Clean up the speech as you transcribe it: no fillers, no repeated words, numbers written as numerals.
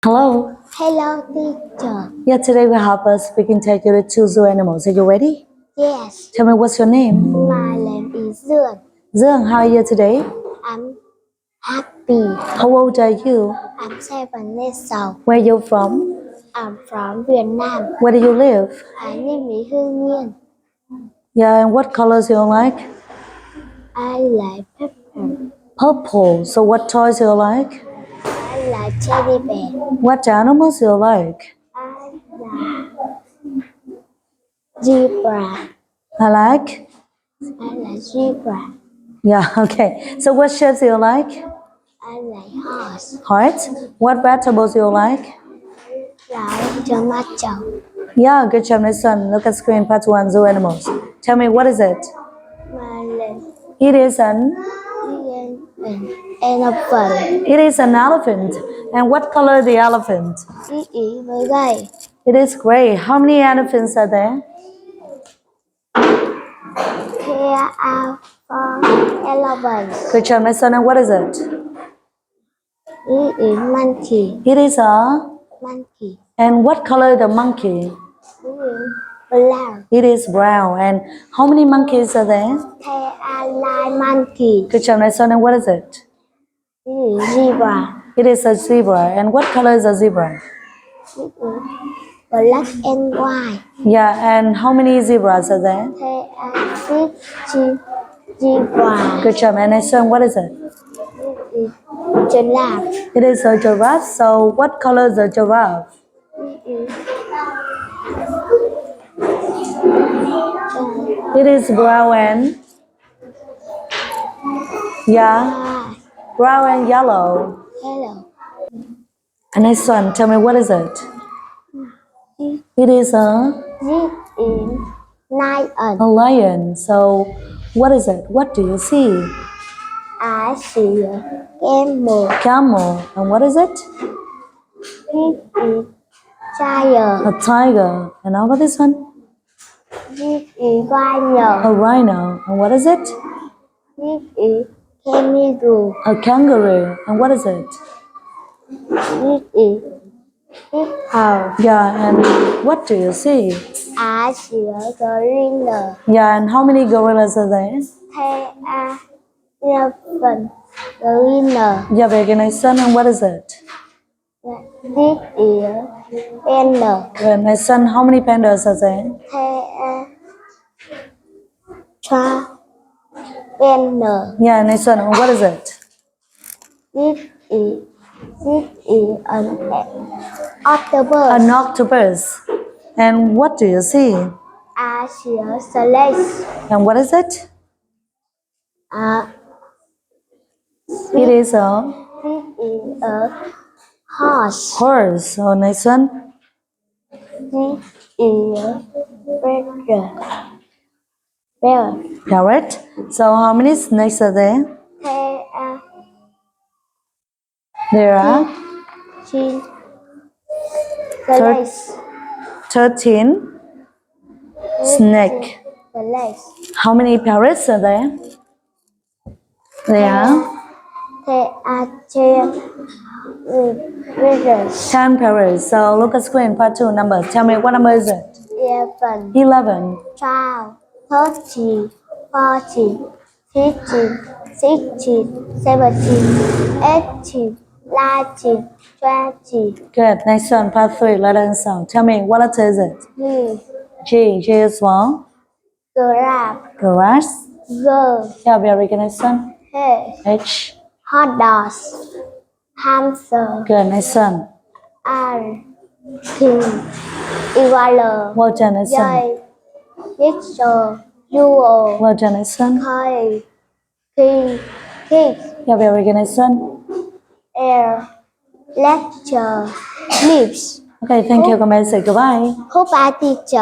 Hello. Hello, teacher. Yeah, today we have a speaking title with two zoo animals. Are you ready? Yes, Tell me what's your name? my name is Dương. Dương, how are you today? I'm happy. How old are you? I'm 7 years old. Where are you from? I'm from Vietnam. Where do you live? I live in Hương Nhiên. Yeah, and what colors you like? I like pepper. Purple. So what toys you like? I like teddy bear. What animals you like? I like zebra. I like? I like zebra. Yeah, okay. So what shapes you like? I like horse. Heart. What vegetables you like? Like tomato. Yeah, good job, my son. Look at screen, part one, zoo animals. Tell me, what is it? My name It is an is an elephant. It is an elephant. And what color is the elephant? It is very gay. It is gray. How many elephants are there? Here are 4 elephants. Good job, my son. And what is it? It is monkey. It is a. Monkey. And what color is the monkey? It is black. It is brown. And how many monkeys are there? Here are 9 monkeys. Good job, my son. And what is it? It is zebra. It is a zebra. And what color is a zebra? It is black and white. Yeah, and how many zebras are there? Here are 6 zebras. Good job, and my son. What is it? It is giraffe. It is a giraffe. So what color is a giraffe? It is It is brown and yeah, brown and yellow. hello. And next one, tell me what is it? It is a This is lion. lion. So what is it? What do you see? I see a camel. Camel. And what is it? This is tiger. A tiger. And how about this one? This is rhino. A rhino. And what is it? This is kangaroo. A kangaroo. And what is it? This is hippo. Yeah, and what do you see? I see a gorilla. Yeah, and how many gorillas are there? There are 11 gorilla. Yeah, very good, nice son. And what is it? This is a panda. Good, nice son. How many pandas are there? There are 12 panda. Yeah, nice son. And what is it? This is an octopus. An octopus. And what do you see? I see a snake. And what is it? It is a This is a horse. horse. Oh, nice one. This is a bear. Parrot. So how many snakes are there? There There are are 13 snakes. 13 snake. Snakes. How many parrots are there? There are There are 10 wizards. 10 parrots. So look at screen, part 2 numbers. Tell me what number is it? 11, 11. 12, 13, 14, 15, 16, 17, 18, 19, 20. Good. Next one, part 3, letter and sound. Tell me what letter is it? G. G. G is for Giraffe. grass. G. Yeah, very good. Next one. H. H. Hot dogs. Hamster. Good. Next one. R. King. Iguana. Well done. Next one. J. Picture. Duo. Well done. Next one. K. King. Kick. Yeah, very good. Next one. Air. Lecture. Lips. Okay, thank you. Come and say goodbye. Goodbye, teacher.